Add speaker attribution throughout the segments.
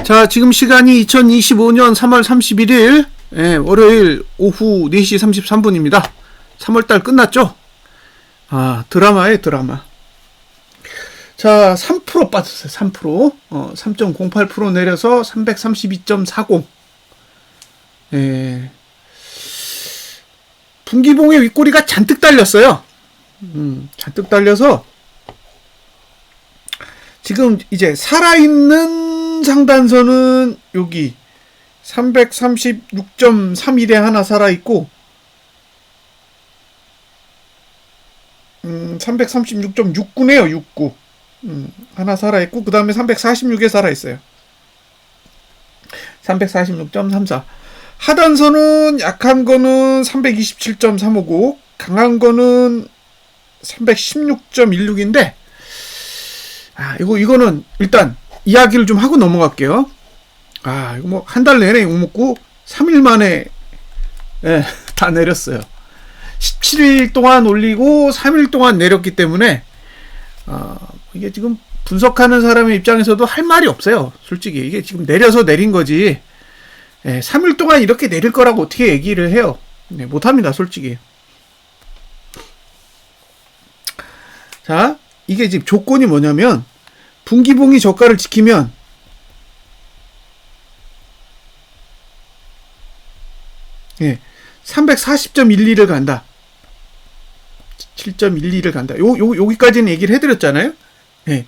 Speaker 1: 자, 지금 시간이 2025년 3월 31일 월요일 오후 4시 33분입니다. 3월달 끝났죠? 아, 드라마에 드라마. 자, 3% 빠졌어요. 3%. 3.08% 내려서 332.40. 분기봉의 윗꼬리가 잔뜩 달렸어요. 잔뜩 달려서 지금 이제 살아있는 상단선은 여기 336.31에 하나 살아있고 336.69네요. 69 하나 살아있고 그 다음에 346에 살아있어요. 346.34. 하단선은 약한 거는 327.359, 강한 거는 316.16인데 이거는 일단 이야기를 좀 하고 넘어갈게요. 이거 뭐 한 달 내내 욕 먹고 3일 만에 다 내렸어요. 17일 동안 올리고 3일 동안 내렸기 때문에 이게 지금 분석하는 사람의 입장에서도 할 말이 없어요. 솔직히 이게 지금 내려서 내린 거지 3일 동안 이렇게 내릴 거라고 어떻게 얘기를 해요. 못합니다. 솔직히. 자, 이게 지금 조건이 뭐냐면 분기봉이 저가를 지키면 예, 340.12를 간다. 7.12를 간다. 여기까지는 얘기를 해드렸잖아요. 예.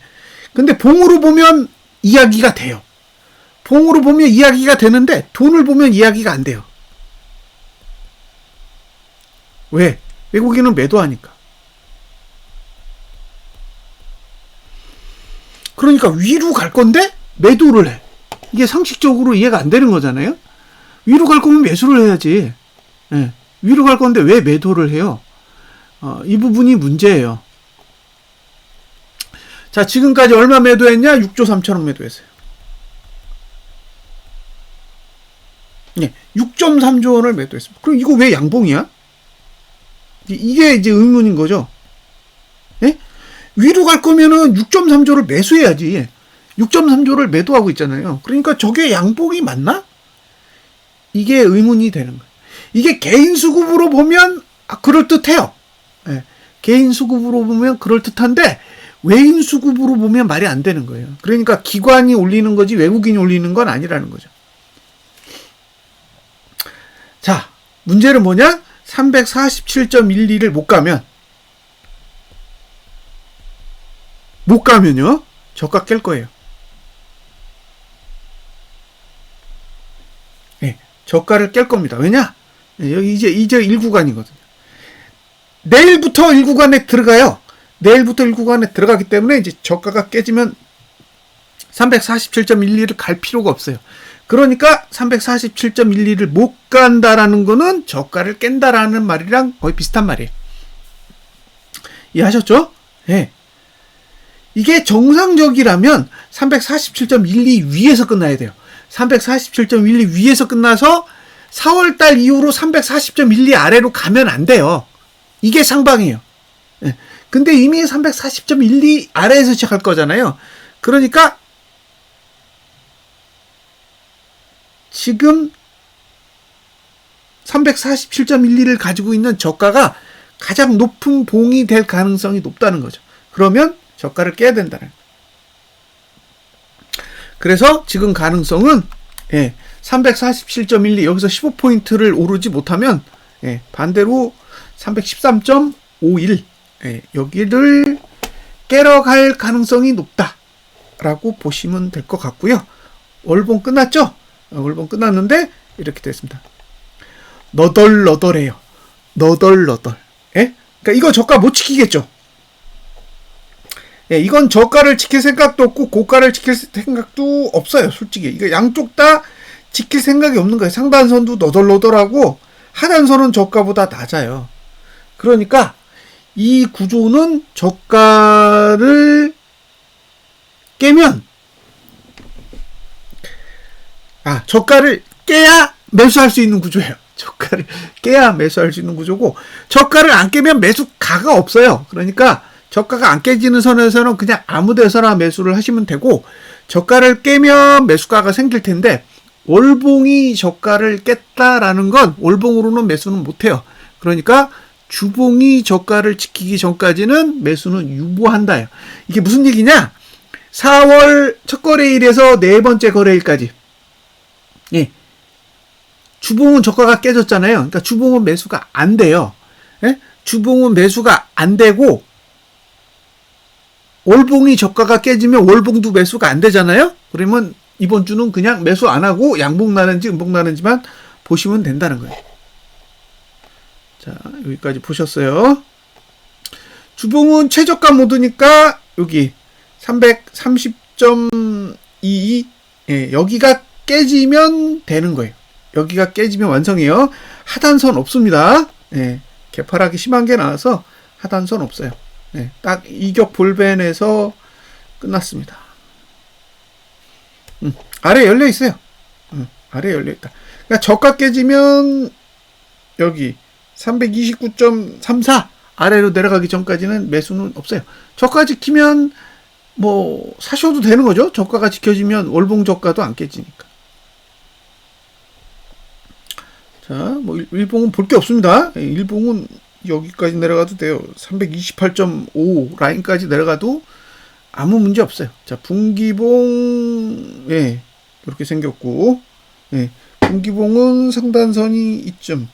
Speaker 1: 근데 봉으로 보면 이야기가 돼요. 봉으로 보면 이야기가 되는데 돈을 보면 이야기가 안 돼요. 왜? 외국인은 매도하니까. 그러니까 위로 갈 건데 매도를 해. 이게 상식적으로 이해가 안 되는 거잖아요. 위로 갈 거면 매수를 해야지. 예. 위로 갈 건데 왜 매도를 해요? 이 부분이 문제예요. 자, 지금까지 얼마 매도했냐? 6조 3천억 매도했어요. 네, 6.3조 원을 매도했습니다. 그럼 이거 왜 양봉이야? 이게 이제 의문인 거죠. 예? 위로 갈 거면은 6.3조를 매수해야지. 6.3조를 매도하고 있잖아요. 그러니까 저게 양봉이 맞나? 이게 의문이 되는 거예요. 이게 개인 수급으로 보면 그럴듯해요. 예. 개인 수급으로 보면 그럴듯한데 외인 수급으로 보면 말이 안 되는 거예요. 그러니까 기관이 올리는 거지 외국인이 올리는 건 아니라는 거죠. 자, 문제는 뭐냐? 347.12를 못 가면요 저가 깰 거예요. 예, 저가를 깰 겁니다. 왜냐? 여기 이제 1구간이거든요. 내일부터 1구간에 들어가요. 내일부터 1구간에 들어가기 때문에 이제 저가가 깨지면 347.12를 갈 필요가 없어요. 그러니까 347.12를 못 간다라는 거는 저가를 깬다라는 말이랑 거의 비슷한 말이에요. 이해하셨죠? 예. 이게 정상적이라면 347.12 위에서 끝나야 돼요. 347.12 위에서 끝나서 4월달 이후로 340.12 아래로 가면 안 돼요. 이게 상방이에요. 예. 근데 이미 340.12 아래에서 시작할 거잖아요. 그러니까 지금 347.12를 가지고 있는 저가가 가장 높은 봉이 될 가능성이 높다는 거죠. 그러면 저가를 깨야 된다는 거예요. 그래서 지금 가능성은 347.12 여기서 15포인트를 오르지 못하면 반대로 313.51 여기를 깨러 갈 가능성이 높다라고 보시면 될 것 같고요. 월봉 끝났죠? 월봉 끝났는데 이렇게 됐습니다. 너덜너덜해요. 너덜너덜. 그러니까 이거 저가 못 지키겠죠? 이건 저가를 지킬 생각도 없고 고가를 지킬 생각도 없어요. 솔직히 이거 양쪽 다 지킬 생각이 없는 거예요. 상단선도 너덜너덜하고 하단선은 저가보다 낮아요. 그러니까 이 구조는 저가를 깨면 저가를 깨야 매수할 수 있는 구조예요. 저가를 깨야 매수할 수 있는 구조고 저가를 안 깨면 매수가가 없어요. 그러니까 저가가 안 깨지는 선에서는 그냥 아무 데서나 매수를 하시면 되고 저가를 깨면 매수가가 생길 텐데 월봉이 저가를 깼다라는 건 월봉으로는 매수는 못해요. 그러니까 주봉이 저가를 지키기 전까지는 매수는 유보한다요. 이게 무슨 얘기냐? 4월 첫 거래일에서 네 번째 거래일까지. 예. 주봉은 저가가 깨졌잖아요. 그러니까 주봉은 매수가 안 돼요. 예? 주봉은 매수가 안 되고 월봉이 저가가 깨지면 월봉도 매수가 안 되잖아요. 그러면 이번 주는 그냥 매수 안 하고 양봉 나는지 음봉 나는지만 보시면 된다는 거예요. 자, 여기까지 보셨어요. 주봉은 최저가 모드니까 여기 330.22 예, 여기가 깨지면 되는 거예요. 여기가 깨지면 완성이에요. 하단선 없습니다. 예, 개파락이 심한 게 나와서 하단선 없어요. 예, 딱 이격 볼벤에서 끝났습니다. 아래 열려 있어요. 아래 열려 있다. 그러니까 저가 깨지면 여기 329.34 아래로 내려가기 전까지는 매수는 없어요. 저가 지키면 뭐 사셔도 되는 거죠. 저가가 지켜지면 월봉 저가도 안 깨지니까. 자, 뭐 일봉은 볼 게 없습니다. 일봉은 여기까지 내려가도 돼요. 328.5 라인까지 내려가도 아무 문제 없어요. 자, 분기봉 예, 이렇게 생겼고 예, 분기봉은 상단선이 이쯤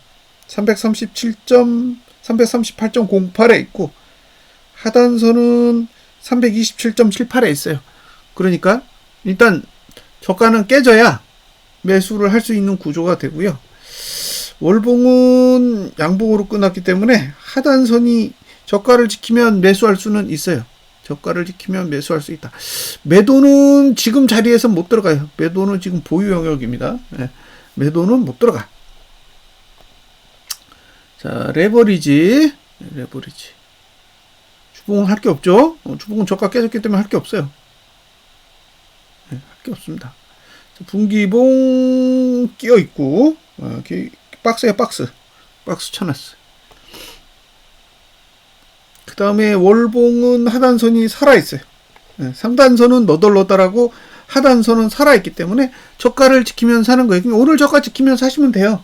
Speaker 1: 338.08에 있고 하단선은 327.78에 있어요. 그러니까 일단 저가는 깨져야 매수를 할 수 있는 구조가 되고요. 월봉은 양봉으로 끝났기 때문에 하단선이 저가를 지키면 매수할 수는 있어요. 저가를 지키면 매수할 수 있다. 매도는 지금 자리에서 못 들어가요. 매도는 지금 보유 영역입니다. 네. 매도는 못 들어가. 자, 레버리지. 주봉은 할 게 없죠. 주봉은 저가 깨졌기 때문에 할 게 없어요. 네, 할 게 없습니다. 자, 분기봉 끼어 있고 박스에 박스 쳐놨어요. 그 다음에 월봉은 하단선이 살아있어요. 네, 상단선은 너덜너덜하고 하단선은 살아있기 때문에 저가를 지키면 사는 거예요. 오늘 저가 지키면 사시면 돼요.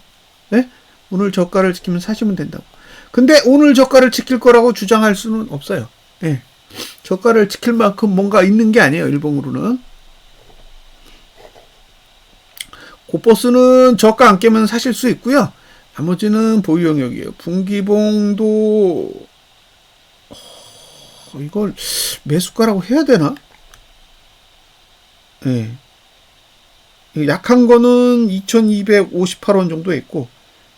Speaker 1: 네? 오늘 저가를 지키면 사시면 된다고. 근데 오늘 저가를 지킬 거라고 주장할 수는 없어요. 네. 저가를 지킬 만큼 뭔가 있는 게 아니에요. 일봉으로는. 고버스는 저가 안 깨면 사실 수 있고요. 나머지는 보유 영역이에요. 분기봉도 이걸 매수가라고 해야 되나? 네. 약한 거는 2258원 정도 있고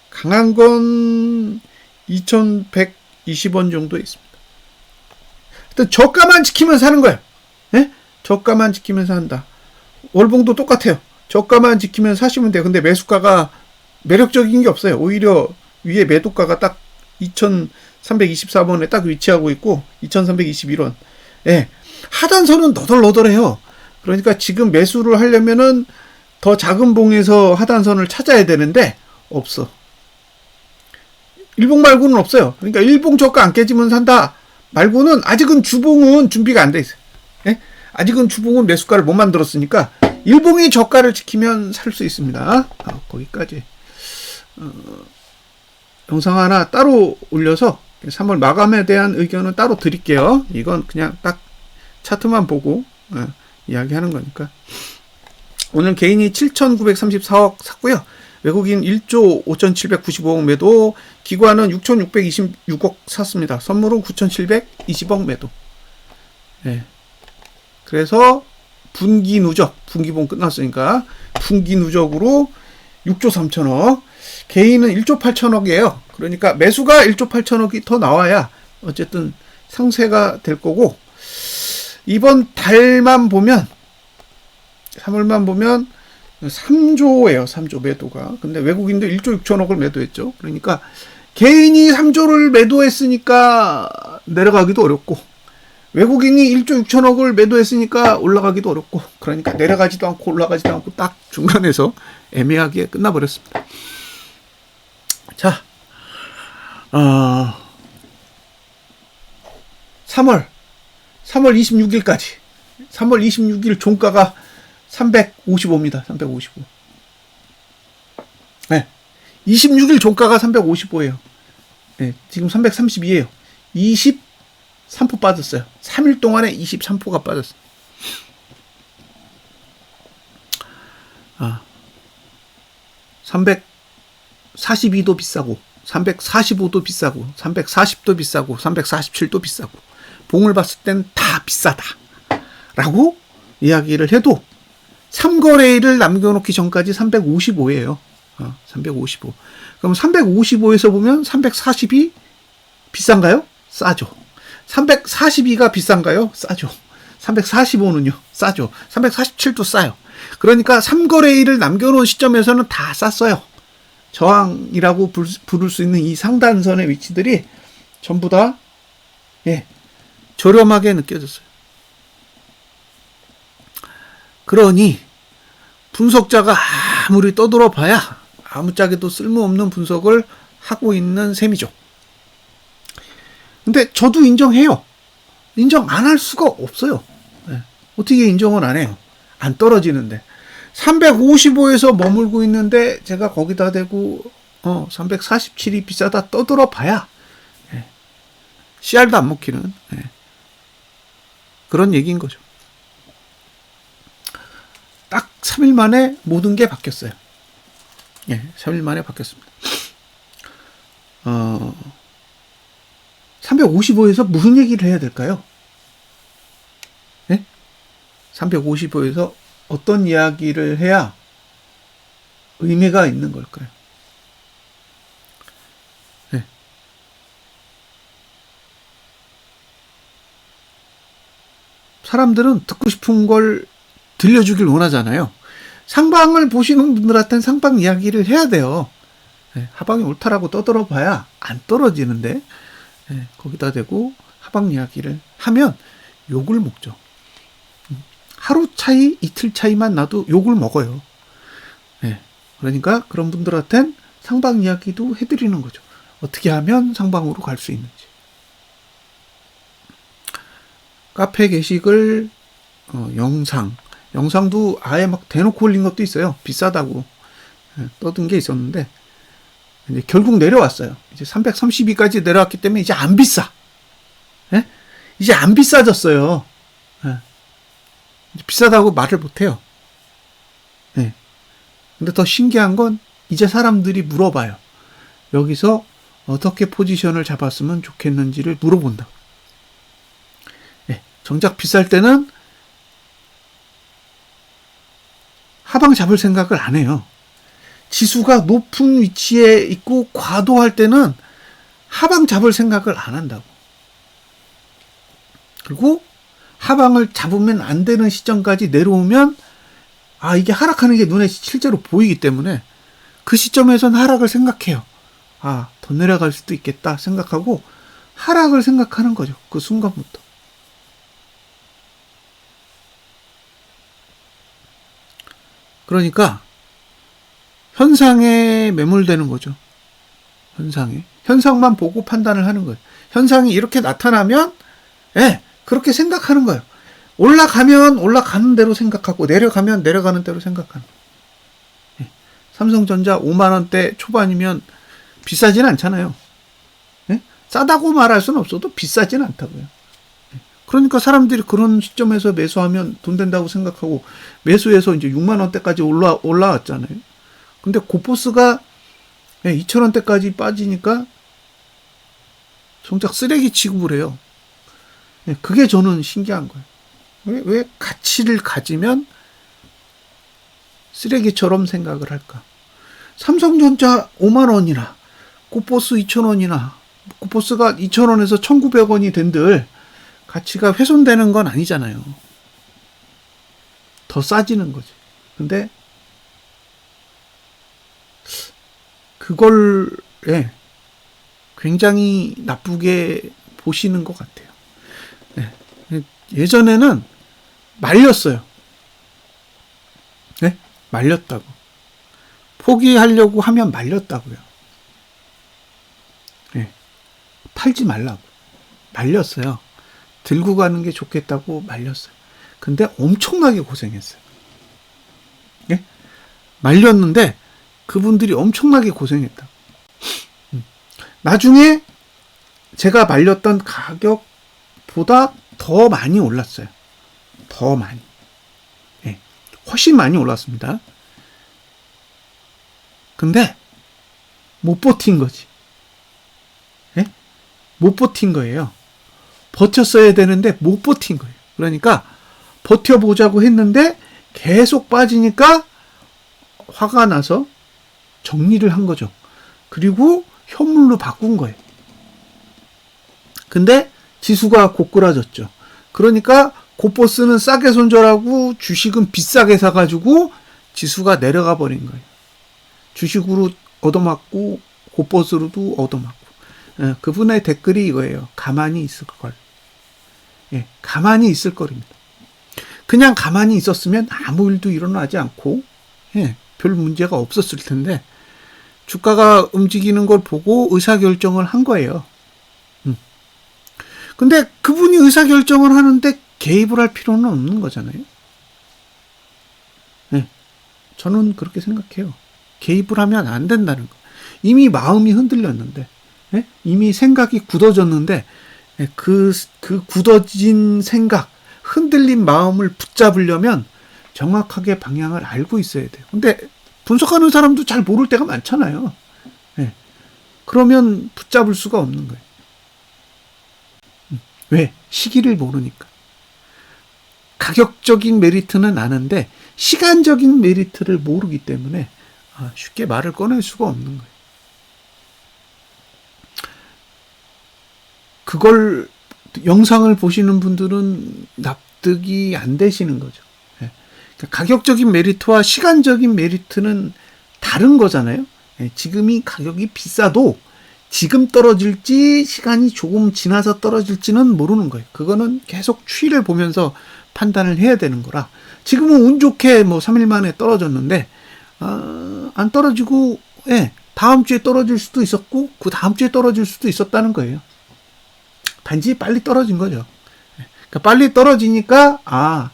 Speaker 1: 강한 건 2120원 정도 있습니다. 일단 저가만 지키면 사는 거예요. 네? 저가만 지키면 산다. 월봉도 똑같아요. 저가만 지키면 사시면 돼요. 근데 매수가가 매력적인 게 없어요. 오히려 위에 매도가가 딱 2324번에 딱 위치하고 있고 2321원. 예. 하단선은 너덜너덜해요. 그러니까 지금 매수를 하려면은 더 작은 봉에서 하단선을 찾아야 되는데 없어. 일봉 말고는 없어요. 그러니까 일봉 저가 안 깨지면 산다 말고는 아직은 주봉은 준비가 안 돼 있어요. 예? 아직은 주봉은 매수가를 못 만들었으니까 일봉이 저가를 지키면 살 수 있습니다. 거기까지. 영상 하나 따로 올려서 3월 마감에 대한 의견은 따로 드릴게요. 이건 그냥 딱 차트만 보고 이야기하는 거니까. 오늘 개인이 7,934억 샀고요. 외국인 1조 5,795억 매도, 기관은 6,626억 샀습니다. 선물은 9,720억 매도. 네. 그래서 분기 누적, 분기봉 끝났으니까 분기 누적으로 6조 3천억, 개인은 1조 8천억이에요. 그러니까 매수가 1조 8천억이 더 나와야 어쨌든 상세가 될 거고, 이번 달만 보면 3월만 보면 3조예요. 3조 매도가. 근데 외국인도 1조 6천억을 매도했죠. 그러니까 개인이 3조를 매도했으니까 내려가기도 어렵고, 외국인이 1조 6천억을 매도했으니까 올라가기도 어렵고, 그러니까 내려가지도 않고 올라가지도 않고 딱 중간에서 애매하게 끝나버렸습니다. 자, 3월 26일까지 3월 26일 종가가 355입니다. 355. 네. 26일 종가가 355예요. 네, 지금 332예요. 23% 빠졌어요. 3일 동안에 23%가 빠졌어요. 342도 비싸고 345도 비싸고 340도 비싸고 347도 비싸고 봉을 봤을 땐 다 비싸다 라고 이야기를 해도 3거래일을 남겨놓기 전까지 355예요. 355. 그럼 355에서 보면 340이 비싼가요? 싸죠. 342가 비싼가요? 싸죠. 345는요? 싸죠. 347도 싸요. 그러니까 3거래일을 남겨놓은 시점에서는 다 쌌어요. 저항이라고 부를 수 있는 이 상단선의 위치들이 전부 다 저렴하게 느껴졌어요. 그러니 분석자가 아무리 떠들어봐야 아무짝에도 쓸모없는 분석을 하고 있는 셈이죠. 근데 저도 인정해요. 인정 안 할 수가 없어요. 어떻게 인정을 안 해요? 안 떨어지는데. 355에서 머물고 있는데 제가 거기다 대고 347이 비싸다 떠들어 봐야 씨알도 안 먹히는 그런 얘기인 거죠. 딱 3일 만에 모든 게 바뀌었어요. 3일 만에 바뀌었습니다. 355에서 무슨 얘기를 해야 될까요? 355에서 어떤 이야기를 해야 의미가 있는 걸까요? 사람들은 듣고 싶은 걸 들려주길 원하잖아요. 상방을 보시는 분들한테는 상방 이야기를 해야 돼요. 하방이 옳다라고 떠들어봐야 안 떨어지는데 거기다 대고 하방 이야기를 하면 욕을 먹죠. 하루 차이, 이틀 차이만 나도 욕을 먹어요. 그러니까 그런 분들한테는 상방 이야기도 해드리는 거죠. 어떻게 하면 상방으로 갈 수 있는지. 카페 게시글, 영상도 아예 막 대놓고 올린 것도 있어요. 비싸다고 떠든 게 있었는데 이제 결국 내려왔어요. 이제 332까지 내려왔기 때문에 이제 안 비싸. 이제 안 비싸졌어요. 이제 비싸다고 말을 못해요. 근데 더 신기한 건 이제 사람들이 물어봐요. 여기서 어떻게 포지션을 잡았으면 좋겠는지를 물어본다. 정작 비쌀 때는 하방 잡을 생각을 안 해요. 지수가 높은 위치에 있고 과도할 때는 하방 잡을 생각을 안 한다고. 그리고 하방을 잡으면 안 되는 시점까지 내려오면 이게 하락하는 게 눈에 실제로 보이기 때문에 그 시점에선 하락을 생각해요. 더 내려갈 수도 있겠다 생각하고 하락을 생각하는 거죠. 그 순간부터. 그러니까 현상에 매몰되는 거죠. 현상만 보고 판단을 하는 거예요. 현상이 이렇게 나타나면 그렇게 생각하는 거예요. 올라가면 올라가는 대로 생각하고 내려가면 내려가는 대로 생각하는 거예요. 삼성전자 5만 원대 초반이면 비싸진 않잖아요. 싸다고 말할 수는 없어도 비싸진 않다고요. 그러니까 사람들이 그런 시점에서 매수하면 돈 된다고 생각하고 매수해서 이제 6만 원대까지 올라왔잖아요. 근데 고포스가 2천 원대까지 빠지니까 정작 쓰레기 취급을 해요. 그게 저는 신기한 거예요. 왜 가치를 가지면 쓰레기처럼 생각을 할까? 삼성전자 5만 원이나 고포스 2천 원이나 고포스가 2천 원에서 1,900원이 된들 가치가 훼손되는 건 아니잖아요. 더 싸지는 거지. 근데 그걸 굉장히 나쁘게 보시는 것 같아요. 예전에는 말렸어요. 말렸다고. 포기하려고 하면 말렸다고요. 팔지 말라고. 말렸어요. 들고 가는 게 좋겠다고 말렸어요. 근데 엄청나게 고생했어요. 예? 말렸는데 그분들이 엄청나게 고생했다. 나중에 제가 말렸던 가격보다 더 많이 올랐어요. 더 많이. 예. 훨씬 많이 올랐습니다. 근데 못 버틴 거지. 예? 못 버틴 거예요. 버텼어야 되는데 못 버틴 거예요. 그러니까 버텨보자고 했는데 계속 빠지니까 화가 나서 정리를 한 거죠. 그리고 현물로 바꾼 거예요. 근데 지수가 고꾸라졌죠. 그러니까 고버스는 싸게 손절하고 주식은 비싸게 사가지고 지수가 내려가 버린 거예요. 주식으로 얻어맞고 고버스로도 얻어맞고. 예, 그분의 댓글이 이거예요. 가만히 있을 걸. 예, 가만히 있을 거입니다. 그냥 가만히 있었으면 아무 일도 일어나지 않고 예, 별 문제가 없었을 텐데 주가가 움직이는 걸 보고 의사결정을 한 거예요. 근데 그분이 의사결정을 하는데 개입을 할 필요는 없는 거잖아요. 네, 저는 그렇게 생각해요. 개입을 하면 안 된다는 거. 이미 마음이 흔들렸는데, 네? 이미 생각이 굳어졌는데, 네? 그 굳어진 생각, 흔들린 마음을 붙잡으려면 정확하게 방향을 알고 있어야 돼요. 근데 분석하는 사람도 잘 모를 때가 많잖아요. 네. 그러면 붙잡을 수가 없는 거예요. 왜? 시기를 모르니까. 가격적인 메리트는 아는데 시간적인 메리트를 모르기 때문에 쉽게 말을 꺼낼 수가 없는 거예요. 그걸 영상을 보시는 분들은 납득이 안 되시는 거죠. 그러니까 가격적인 메리트와 시간적인 메리트는 다른 거잖아요. 지금이 가격이 비싸도 지금 떨어질지 시간이 조금 지나서 떨어질지는 모르는 거예요. 그거는 계속 추이를 보면서 판단을 해야 되는 거라. 지금은 운 좋게 뭐 3일 만에 떨어졌는데 안 떨어지고 다음 주에 떨어질 수도 있었고 그 다음 주에 떨어질 수도 있었다는 거예요. 단지 빨리 떨어진 거죠. 그러니까 빨리 떨어지니까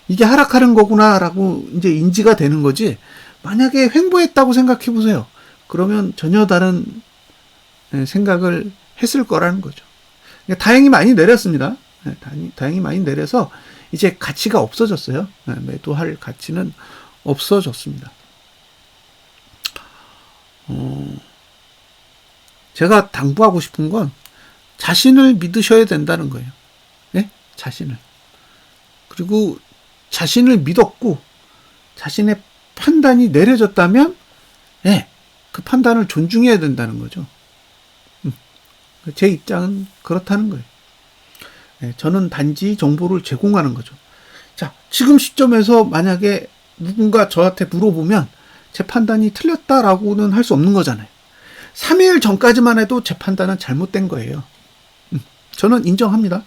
Speaker 1: 이게 하락하는 거구나라고 이제 인지가 되는 거지. 만약에 횡보했다고 생각해 보세요. 그러면 전혀 다른 생각을 했을 거라는 거죠. 그러니까 다행히 많이 내렸습니다. 다행히 많이 내려서 이제 가치가 없어졌어요. 매도할 가치는 없어졌습니다. 제가 당부하고 싶은 건 자신을 믿으셔야 된다는 거예요. 네? 자신을. 그리고 자신을 믿었고 자신의 판단이 내려졌다면 그 판단을 존중해야 된다는 거죠. 제 입장은 그렇다는 거예요. 저는 단지 정보를 제공하는 거죠. 자, 지금 시점에서 만약에 누군가 저한테 물어보면 제 판단이 틀렸다라고는 할 수 없는 거잖아요. 3일 전까지만 해도 제 판단은 잘못된 거예요. 저는 인정합니다.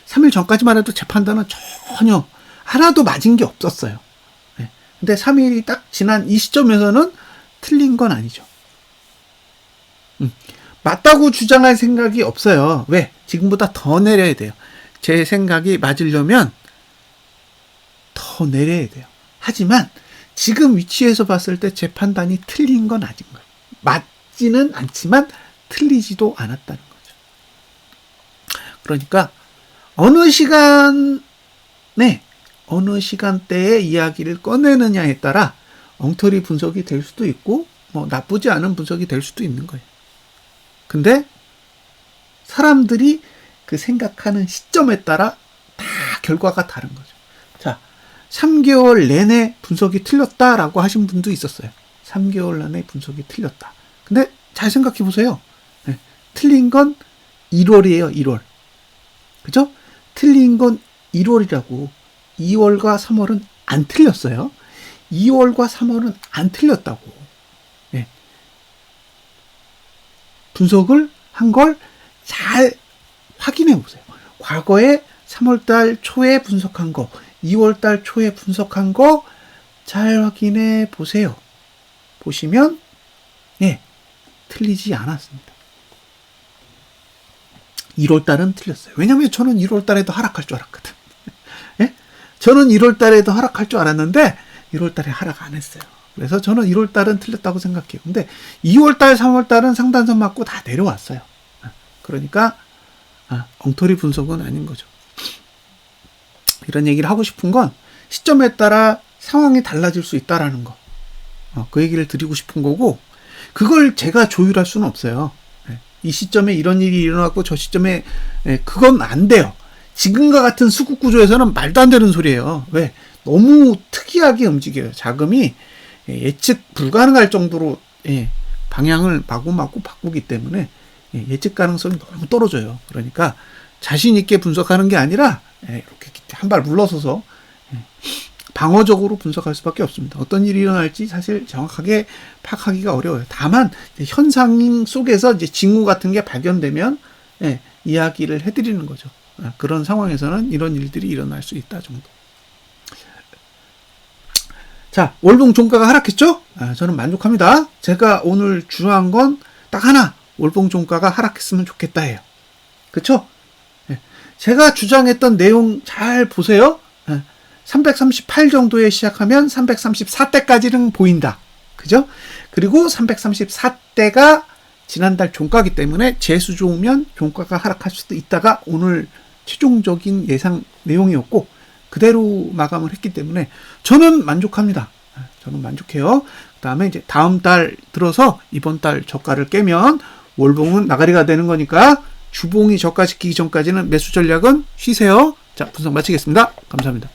Speaker 1: 3일 전까지만 해도 제 판단은 전혀 하나도 맞은 게 없었어요. 근데 3일이 딱 지난 이 시점에서는 틀린 건 아니죠. 맞다고 주장할 생각이 없어요. 왜? 지금보다 더 내려야 돼요. 제 생각이 맞으려면 더 내려야 돼요. 하지만 지금 위치에서 봤을 때 제 판단이 틀린 건 아닌 거예요. 맞지는 않지만 틀리지도 않았다는 거죠. 그러니까 어느 시간대에 이야기를 꺼내느냐에 따라 엉터리 분석이 될 수도 있고 뭐 나쁘지 않은 분석이 될 수도 있는 거예요. 근데 사람들이 그 생각하는 시점에 따라 다 결과가 다른 거죠. 자, 3개월 내내 분석이 틀렸다라고 하신 분도 있었어요. 3개월 내내 분석이 틀렸다. 근데 잘 생각해 보세요. 틀린 건 1월이에요, 1월. 그죠? 틀린 건 1월이라고. 2월과 3월은 안 틀렸어요. 2월과 3월은 안 틀렸다고. 분석을 한 걸 잘 확인해 보세요. 과거에 3월달 초에 분석한 거, 2월달 초에 분석한 거 잘 확인해 보세요. 보시면 틀리지 않았습니다. 1월달은 틀렸어요. 왜냐면 저는 1월달에도 하락할 줄 알았거든. 저는 1월 달에도 하락할 줄 알았는데 1월 달에 하락 안 했어요. 그래서 저는 1월 달은 틀렸다고 생각해요. 근데 2월 달, 3월 달은 상단선 맞고 다 내려왔어요. 그러니까 엉터리 분석은 아닌 거죠. 이런 얘기를 하고 싶은 건 시점에 따라 상황이 달라질 수 있다라는 거. 그 얘기를 드리고 싶은 거고, 그걸 제가 조율할 수는 없어요. 이 시점에 이런 일이 일어났고 저 시점에 그건 안 돼요. 지금과 같은 수급 구조에서는 말도 안 되는 소리예요. 왜? 너무 특이하게 움직여요. 자금이 예측 불가능할 정도로 방향을 마구마구 바꾸기 때문에 예측 가능성이 너무 떨어져요. 그러니까 자신 있게 분석하는 게 아니라 이렇게 한 발 물러서서 방어적으로 분석할 수밖에 없습니다. 어떤 일이 일어날지 사실 정확하게 파악하기가 어려워요. 다만 현상 속에서 이제 징후 같은 게 발견되면 이야기를 해드리는 거죠. 그런 상황에서는 이런 일들이 일어날 수 있다 정도. 자, 월봉 종가가 하락했죠? 저는 만족합니다. 제가 오늘 주장한 건 딱 하나, 월봉 종가가 하락했으면 좋겠다 해요. 그쵸? 제가 주장했던 내용 잘 보세요. 338 정도에 시작하면 334대까지는 보인다. 그죠? 그리고 334대가 지난달 종가기 때문에 재수 좋으면 종가가 하락할 수도 있다가 오늘 최종적인 예상 내용이었고 그대로 마감을 했기 때문에 저는 만족합니다. 저는 만족해요. 그 다음에 이제 다음 달 들어서 이번 달 저가를 깨면 월봉은 나가리가 되는 거니까 주봉이 저가 지키기 전까지는 매수 전략은 쉬세요. 자, 분석 마치겠습니다. 감사합니다.